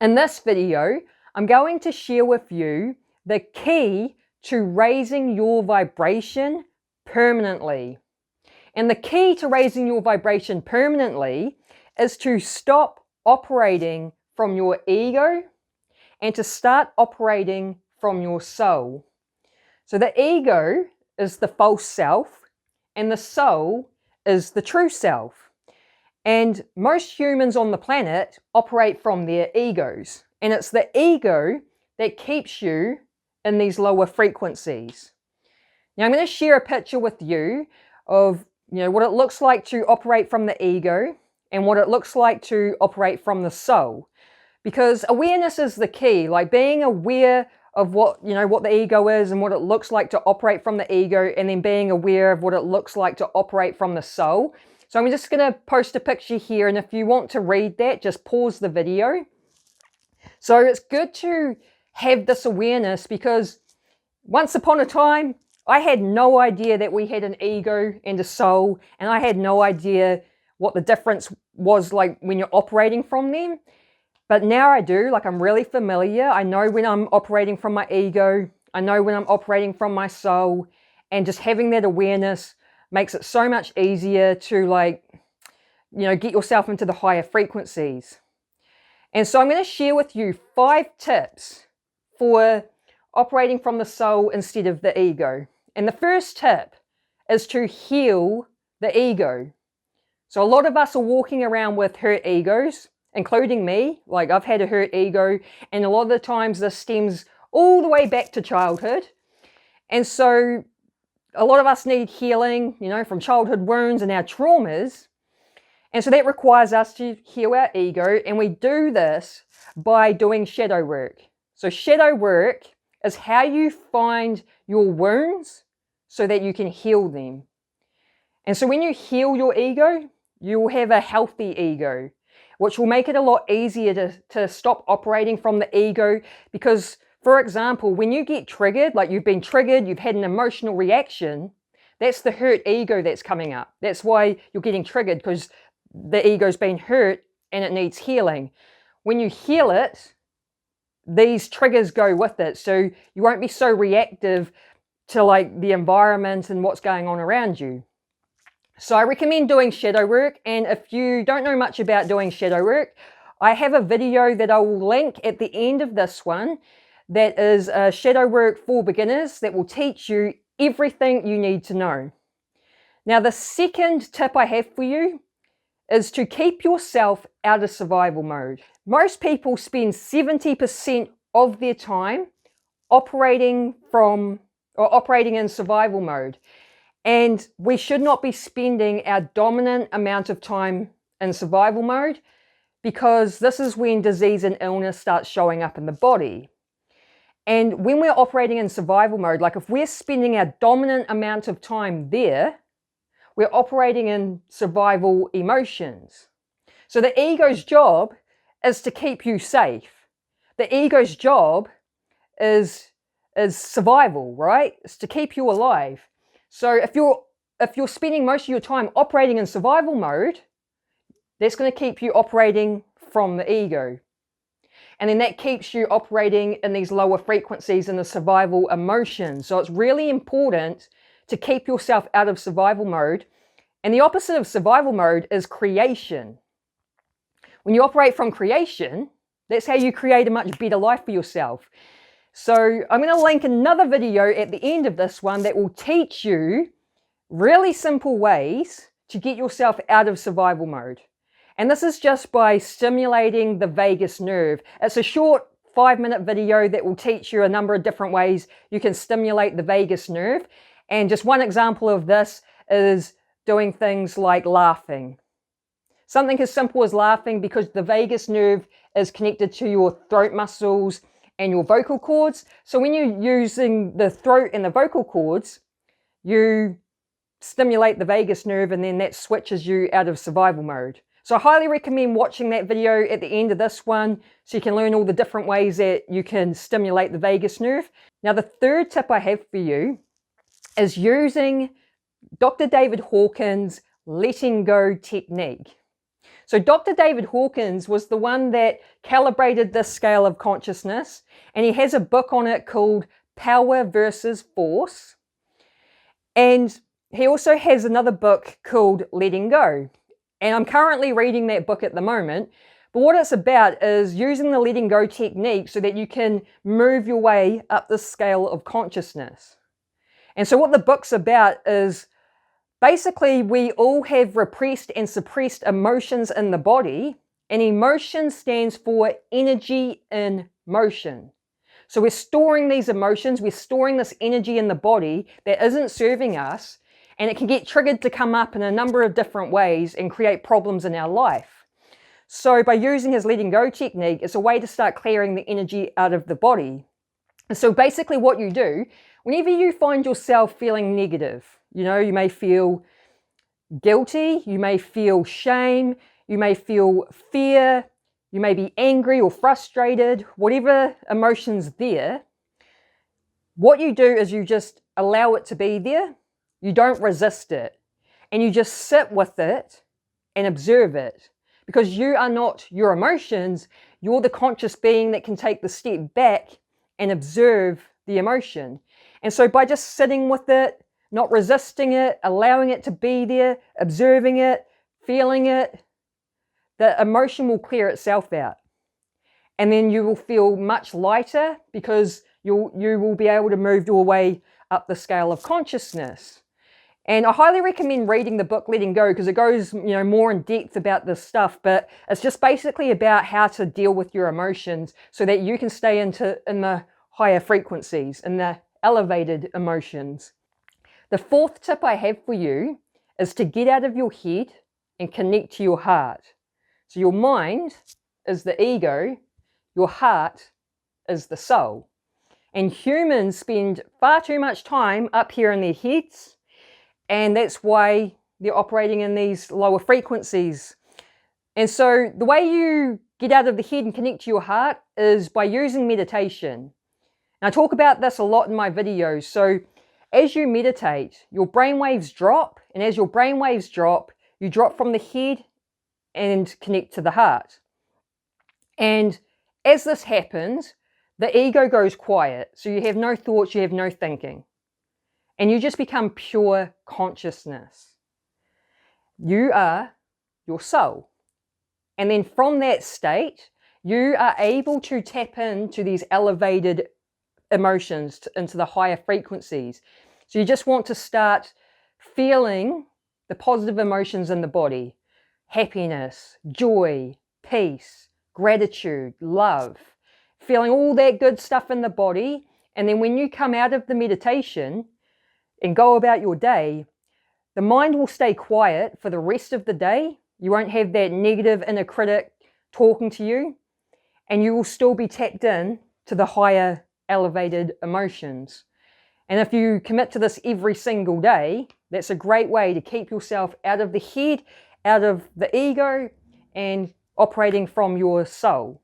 In this video, I'm going to share with you the key to raising your vibration permanently. And the key to raising your vibration permanently is to stop operating from your ego and to start operating from your soul. So the ego is the false self and the soul is the true self. And most humans on the planet operate from their egos. And it's the ego that keeps you in these lower frequencies. Now I'm going to share a picture with you of what it looks like to operate from the ego and what it looks like to operate from the soul. Because awareness is the key, like being aware of what the ego is and what it looks like to operate from the ego, and then being aware of what it looks like to operate from the soul. So I'm just going to post a picture here, and if you want to read that, just pause the video. So it's good to have this awareness, because once upon a time, I had no idea that we had an ego and a soul, and I had no idea what the difference was like when you're operating from them. But now I do, like I'm really familiar. I know when I'm operating from my ego, I know when I'm operating from my soul, and just having that awareness makes it so much easier to get yourself into the higher frequencies. And so I'm going to share with you 5 tips for operating from the soul instead of the ego. And the first tip is to heal the ego. So a lot of us are walking around with hurt egos, including me. Like, I've had a hurt ego, and a lot of the times this stems all the way back to childhood. And so a lot of us need healing, from childhood wounds and our traumas. And so that requires us to heal our ego, and we do this by doing shadow work. So shadow work is how you find your wounds so that you can heal them. And so when you heal your ego, you will have a healthy ego, which will make it a lot easier to stop operating from the ego. Because, for example, when you get triggered, like you've been triggered, you've had an emotional reaction, that's the hurt ego that's coming up. That's why you're getting triggered, because the ego's been hurt and it needs healing. When you heal it, these triggers go with it. So you won't be so reactive to the environment and what's going on around you. So I recommend doing shadow work. And if you don't know much about doing shadow work, I have a video that I will link at the end of this one that is a shadow work for beginners that will teach you everything you need to know. Now, the second tip I have for you is to keep yourself out of survival mode. Most people spend 70% of their time operating in survival mode. And we should not be spending our dominant amount of time in survival mode, because this is when disease and illness starts showing up in the body. And when we're operating in survival mode, like if we're spending our dominant amount of time there, we're operating in survival emotions. So the ego's job is to keep you safe. The ego's job is survival, right? It's to keep you alive. So if you're spending most of your time operating in survival mode, that's going to keep you operating from the ego. And then that keeps you operating in these lower frequencies in the survival emotions. So it's really important to keep yourself out of survival mode. And the opposite of survival mode is creation. When you operate from creation, that's how you create a much better life for yourself. So I'm going to link another video at the end of this one that will teach you really simple ways to get yourself out of survival mode. And this is just by stimulating the vagus nerve. It's a short 5-minute video that will teach you a number of different ways you can stimulate the vagus nerve. And just one example of this is doing things like laughing. Something as simple as laughing, because the vagus nerve is connected to your throat muscles and your vocal cords. So when you're using the throat and the vocal cords, you stimulate the vagus nerve, and then that switches you out of survival mode. So I highly recommend watching that video at the end of this one so you can learn all the different ways that you can stimulate the vagus nerve. Now, the third tip I have for you is using Dr. David Hawkins' letting go technique. So Dr. David Hawkins was the one that calibrated this scale of consciousness, and he has a book on it called Power versus Force. And he also has another book called Letting Go. And I'm currently reading that book at the moment. But what it's about is using the letting go technique so that you can move your way up the scale of consciousness. And so what the book's about is basically we all have repressed and suppressed emotions in the body, and emotion stands for energy in motion. So we're storing these emotions, we're storing this energy in the body that isn't serving us, and it can get triggered to come up in a number of different ways and create problems in our life. So by using his letting go technique, it's a way to start clearing the energy out of the body. So basically what you do, whenever you find yourself feeling negative, you may feel guilty, you may feel shame, you may feel fear, you may be angry or frustrated, whatever emotion's there, what you do is you just allow it to be there. You don't resist it. And you just sit with it and observe it. Because you are not your emotions, you're the conscious being that can take the step back and observe the emotion. And so by just sitting with it, not resisting it, allowing it to be there, observing it, feeling it, the emotion will clear itself out. And then you will feel much lighter because you will be able to move your way up the scale of consciousness. And I highly recommend reading the book Letting Go because it goes more in depth about this stuff, but it's just basically about how to deal with your emotions so that you can stay in the higher frequencies, in the elevated emotions. The fourth tip I have for you is to get out of your head and connect to your heart. So your mind is the ego, your heart is the soul. And humans spend far too much time up here in their heads, and that's why they're operating in these lower frequencies. And so the way you get out of the head and connect to your heart is by using meditation. And I talk about this a lot in my videos. So as you meditate, your brainwaves drop, and as your brainwaves drop, you drop from the head and connect to the heart. And as this happens, the ego goes quiet. So you have no thoughts, you have no thinking. And you just become pure consciousness. You are your soul. And then from that state, you are able to tap into these elevated emotions, into the higher frequencies. So you just want to start feeling the positive emotions in the body. Happiness, joy, peace, gratitude, love. Feeling all that good stuff in the body. And then when you come out of the meditation and go about your day, the mind will stay quiet for the rest of the day. You won't have that negative inner critic talking to you, and you will still be tapped in to the higher elevated emotions. And if you commit to this every single day, that's a great way to keep yourself out of the head, out of the ego, and operating from your soul.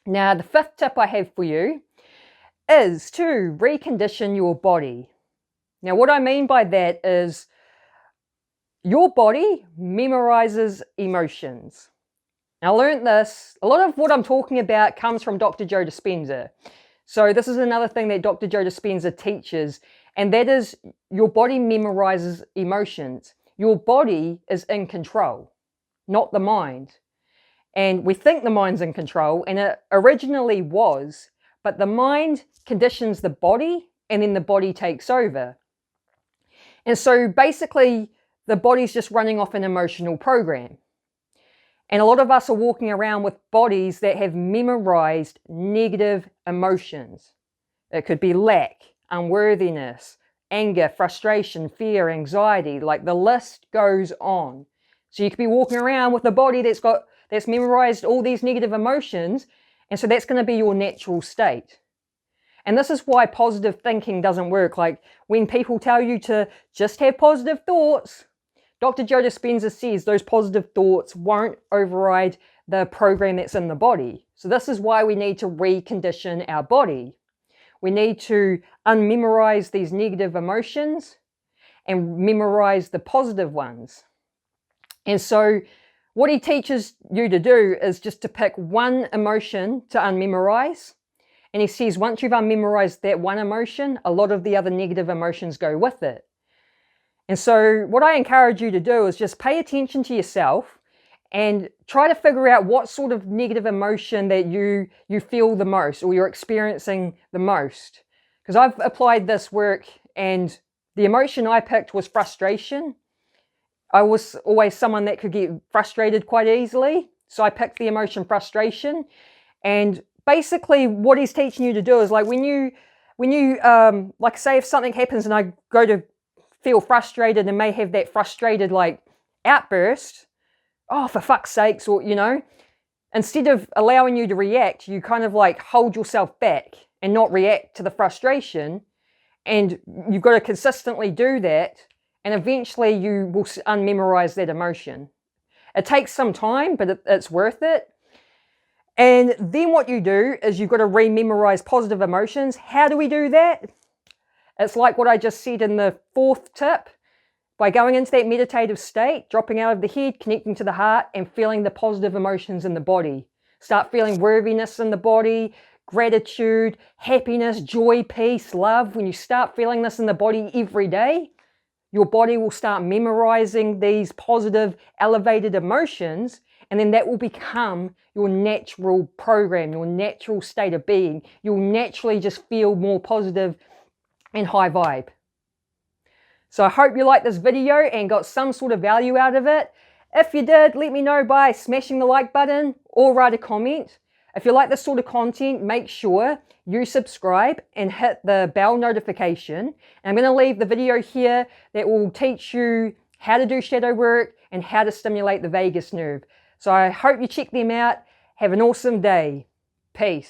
Now, the fifth tip I have for you is to recondition your body. Now, what I mean by that is your body memorizes emotions. Now, I learned this. A lot of what I'm talking about comes from Dr. Joe Dispenza. So this is another thing that Dr. Joe Dispenza teaches, and that is your body memorizes emotions. Your body is in control, not the mind. And we think the mind's in control, and it originally was, but the mind conditions the body, and then the body takes over. And so basically, the body's just running off an emotional program. And a lot of us are walking around with bodies that have memorized negative emotions. It could be lack, unworthiness, anger, frustration, fear, anxiety, like the list goes on. So you could be walking around with a body that's memorized all these negative emotions, and so that's going to be your natural state. And this is why positive thinking doesn't work. Like when people tell you to just have positive thoughts, Dr. Joe Dispenza says those positive thoughts won't override the program that's in the body. So this is why we need to recondition our body. We need to unmemorize these negative emotions and memorize the positive ones. And so what he teaches you to do is just to pick one emotion to unmemorize. And he says once you've unmemorized that one emotion, a lot of the other negative emotions go with it. And so what I encourage you to do is just pay attention to yourself and try to figure out what sort of negative emotion that you feel the most or you're experiencing the most. Because I've applied this work and the emotion I picked was frustration. I was always someone that could get frustrated quite easily. So I picked the emotion frustration. And basically what he's teaching you to do is like when you like say if something happens and I go to feel frustrated and may have that frustrated like outburst, oh, for fuck's sakes, or, you know, instead of allowing you to react, you kind of like hold yourself back and not react to the frustration. And you've got to consistently do that. And eventually you will unmemorize that emotion. It takes some time, but it's worth it. And then what you do is you've got to rememorize positive emotions. How do we do that? It's like what I just said in the 4th tip. By going into that meditative state, dropping out of the head, connecting to the heart, and feeling the positive emotions in the body. Start feeling worthiness in the body, gratitude, happiness, joy, peace, love. When you start feeling this in the body every day, your body will start memorizing these positive, elevated emotions, and then that will become your natural program, your natural state of being. You'll naturally just feel more positive and high vibe. So I hope you liked this video and got some sort of value out of it. If you did, let me know by smashing the like button or write a comment. If you like this sort of content, make sure you subscribe and hit the bell notification. And I'm going to leave the video here that will teach you how to do shadow work and how to stimulate the vagus nerve. So I hope you check them out. Have an awesome day. Peace.